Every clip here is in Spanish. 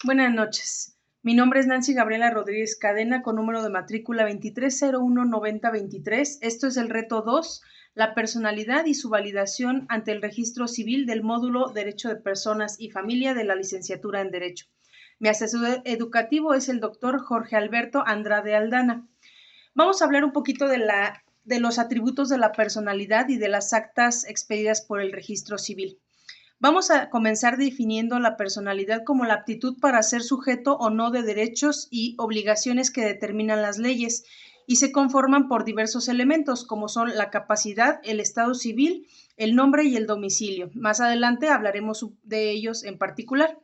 Buenas noches. Mi nombre es Nancy Gabriela Rodríguez Cadena, con número de matrícula 23019023. Esto es el reto 2, la personalidad y su validación ante el registro civil del módulo Derecho de Personas y Familia de la licenciatura en Derecho. Mi asesor educativo es el doctor Jorge Alberto Andrade Aldana. Vamos a hablar un poquito de los atributos de la personalidad y de las actas expedidas por el registro civil. Vamos a comenzar definiendo la personalidad como la aptitud para ser sujeto o no de derechos y obligaciones que determinan las leyes y se conforman por diversos elementos como son la capacidad, el estado civil, el nombre y el domicilio. Más adelante hablaremos de ellos en particular.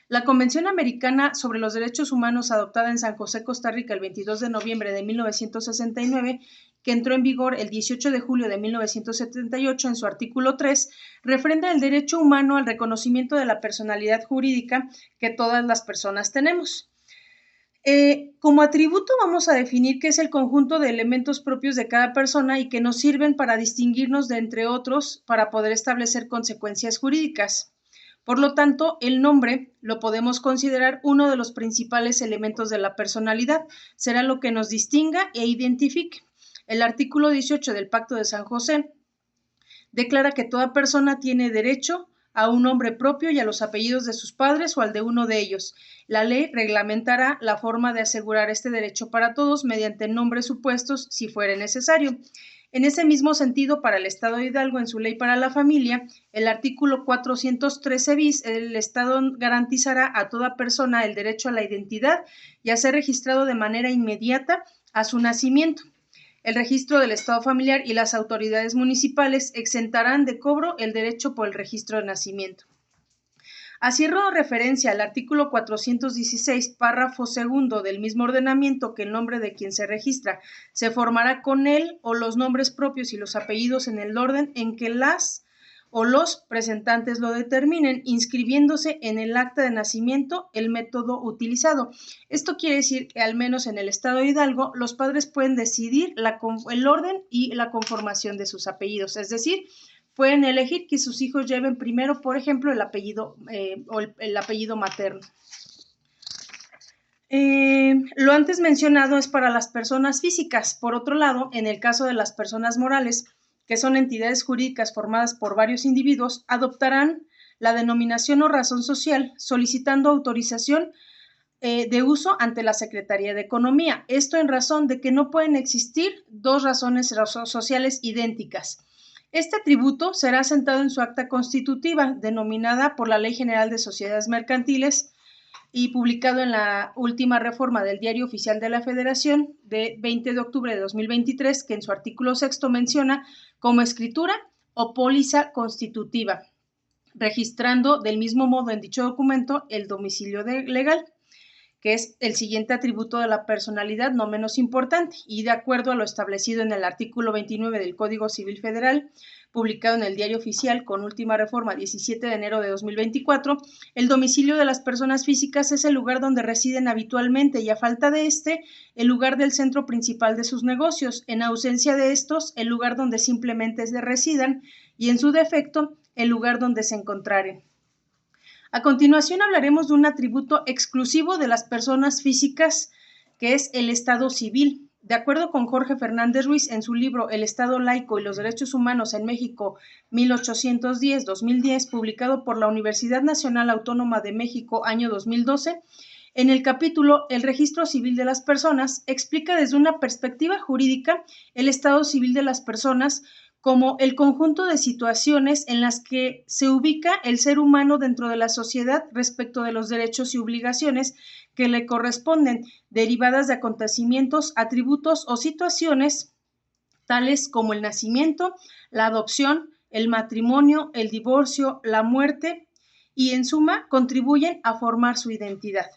La Convención Americana sobre los Derechos Humanos, adoptada en San José, Costa Rica, el 22 de noviembre de 1969, que entró en vigor el 18 de julio de 1978, en su artículo 3, refrenda el derecho humano al reconocimiento de la personalidad jurídica que todas las personas tenemos. Como atributo vamos a definir qué es el conjunto de elementos propios de cada persona y que nos sirven para distinguirnos de entre otros para poder establecer consecuencias jurídicas. Por lo tanto, el nombre lo podemos considerar uno de los principales elementos de la personalidad. Será lo que nos distinga e identifique. El artículo 18 del Pacto de San José declara que toda persona tiene derecho a un nombre propio y a los apellidos de sus padres o al de uno de ellos. La ley reglamentará la forma de asegurar este derecho para todos mediante nombres supuestos si fuere necesario. En ese mismo sentido, para el Estado de Hidalgo, en su Ley para la Familia, el artículo 413 bis, el Estado garantizará a toda persona el derecho a la identidad y a ser registrado de manera inmediata a su nacimiento. El registro del Estado familiar y las autoridades municipales exentarán de cobro el derecho por el registro de nacimiento. Haciendo referencia al artículo 416, párrafo segundo del mismo ordenamiento, que el nombre de quien se registra se formará con él o los nombres propios y los apellidos en el orden en que las o los presentantes lo determinen, inscribiéndose en el acta de nacimiento el método utilizado. Esto quiere decir que al menos en el Estado de Hidalgo los padres pueden decidir el orden y la conformación de sus apellidos, es decir, pueden elegir que sus hijos lleven primero, por ejemplo, el apellido materno. Lo antes mencionado es para las personas físicas. Por otro lado, en el caso de las personas morales, que son entidades jurídicas formadas por varios individuos, adoptarán la denominación o razón social, solicitando autorización de uso ante la Secretaría de Economía. Esto en razón de que no pueden existir dos razones sociales idénticas. Este atributo será asentado en su acta constitutiva, denominada por la Ley General de Sociedades Mercantiles y publicado en la última reforma del Diario Oficial de la Federación de 20 de octubre de 2023, que en su artículo 6 menciona como escritura o póliza constitutiva, registrando del mismo modo en dicho documento el domicilio legal, que es el siguiente atributo de la personalidad no menos importante, y de acuerdo a lo establecido en el artículo 29 del Código Civil Federal, publicado en el Diario Oficial con última reforma 17 de enero de 2024, el domicilio de las personas físicas es el lugar donde residen habitualmente y, a falta de este, el lugar del centro principal de sus negocios. En ausencia de estos, el lugar donde simplemente residan y, en su defecto, el lugar donde se encontraren. A continuación hablaremos de un atributo exclusivo de las personas físicas, que es el estado civil. De acuerdo con Jorge Fernández Ruiz, en su libro El Estado laico y los derechos humanos en México 1810-2010, publicado por la Universidad Nacional Autónoma de México año 2012, en el capítulo El registro civil de las personas, explica desde una perspectiva jurídica el estado civil de las personas como el conjunto de situaciones en las que se ubica el ser humano dentro de la sociedad respecto de los derechos y obligaciones que le corresponden, derivadas de acontecimientos, atributos o situaciones tales como el nacimiento, la adopción, el matrimonio, el divorcio, la muerte, y en suma contribuyen a formar su identidad.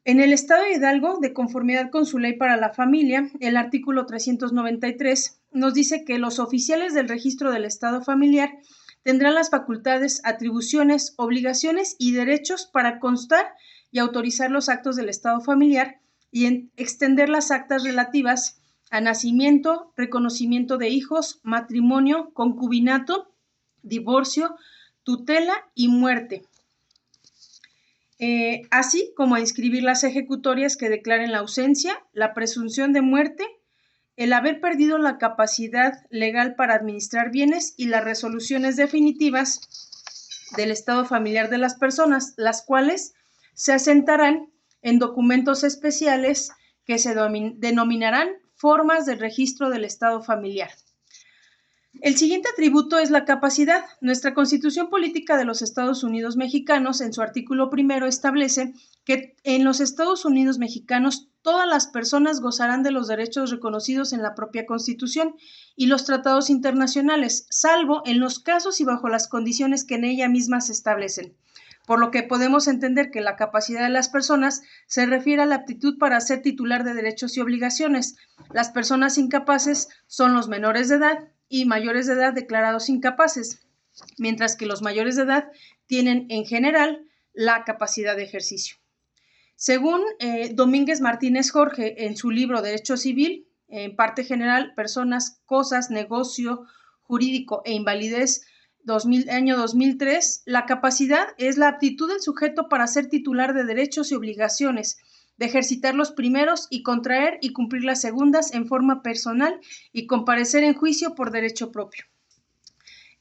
En el Estado de Hidalgo, de conformidad con su Ley para la Familia, el artículo 393 nos dice que los oficiales del registro del Estado familiar tendrán las facultades, atribuciones, obligaciones y derechos para constar y autorizar los actos del Estado familiar y extender las actas relativas a nacimiento, reconocimiento de hijos, matrimonio, concubinato, divorcio, tutela y muerte. así como a inscribir las ejecutorias que declaren la ausencia, la presunción de muerte, el haber perdido la capacidad legal para administrar bienes y las resoluciones definitivas del estado familiar de las personas, las cuales se asentarán en documentos especiales que se denominarán formas de registro del estado familiar. El siguiente atributo es la capacidad. Nuestra Constitución Política de los Estados Unidos Mexicanos, en su artículo 1, establece que en los Estados Unidos Mexicanos todas las personas gozarán de los derechos reconocidos en la propia Constitución y los tratados internacionales, salvo en los casos y bajo las condiciones que en ella misma se establecen. Por lo que podemos entender que la capacidad de las personas se refiere a la aptitud para ser titular de derechos y obligaciones. Las personas incapaces son los menores de edad y mayores de edad declarados incapaces, mientras que los mayores de edad tienen en general la capacidad de ejercicio. Según Domínguez Martínez Jorge, en su libro Derecho Civil, en parte general, personas, cosas, negocio, jurídico e invalidez, año 2003, la capacidad es la aptitud del sujeto para ser titular de derechos y obligaciones, de ejercitar los primeros y contraer y cumplir las segundas en forma personal y comparecer en juicio por derecho propio.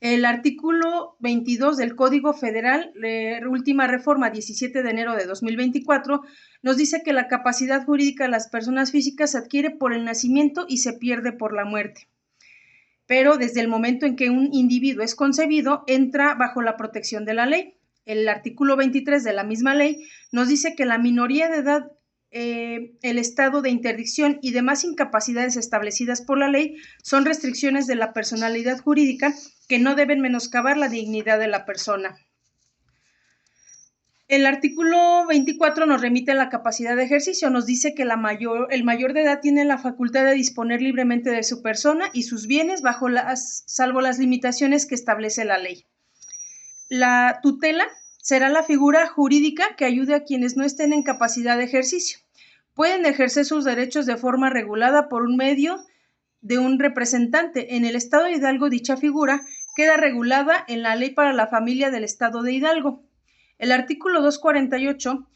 El artículo 22 del Código Federal, última reforma, 17 de enero de 2024, nos dice que la capacidad jurídica de las personas físicas se adquiere por el nacimiento y se pierde por la muerte. Pero desde el momento en que un individuo es concebido, entra bajo la protección de la ley. El artículo 23 de la misma ley nos dice que la minoría de edad, el estado de interdicción y demás incapacidades establecidas por la ley son restricciones de la personalidad jurídica que no deben menoscabar la dignidad de la persona. El artículo 24 nos remite a la capacidad de ejercicio, nos dice que el mayor de edad tiene la facultad de disponer libremente de su persona y sus bienes salvo las limitaciones que establece la ley. La tutela será la figura jurídica que ayude a quienes no estén en capacidad de ejercicio. Pueden ejercer sus derechos de forma regulada por un medio de un representante. En el Estado de Hidalgo, dicha figura queda regulada en la Ley para la Familia del Estado de Hidalgo. El artículo 248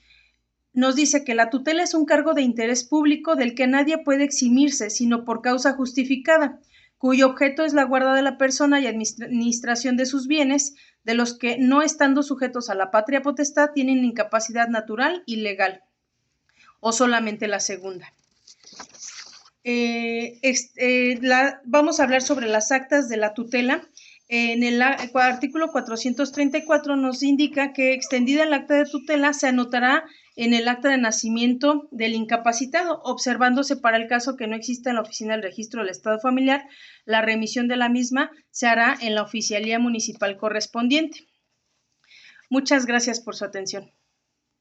nos dice que la tutela es un cargo de interés público del que nadie puede eximirse, sino por causa justificada, cuyo objeto es la guarda de la persona y administración de sus bienes, de los que, no estando sujetos a la patria potestad, tienen incapacidad natural y legal, o solamente la segunda. Vamos a hablar sobre las actas de la tutela. En el artículo 434 nos indica que extendida el acta de tutela se anotará en el acta de nacimiento del incapacitado, observándose para el caso que no exista en la oficina del registro del estado familiar, la remisión de la misma se hará en la oficialía municipal correspondiente. Muchas gracias por su atención.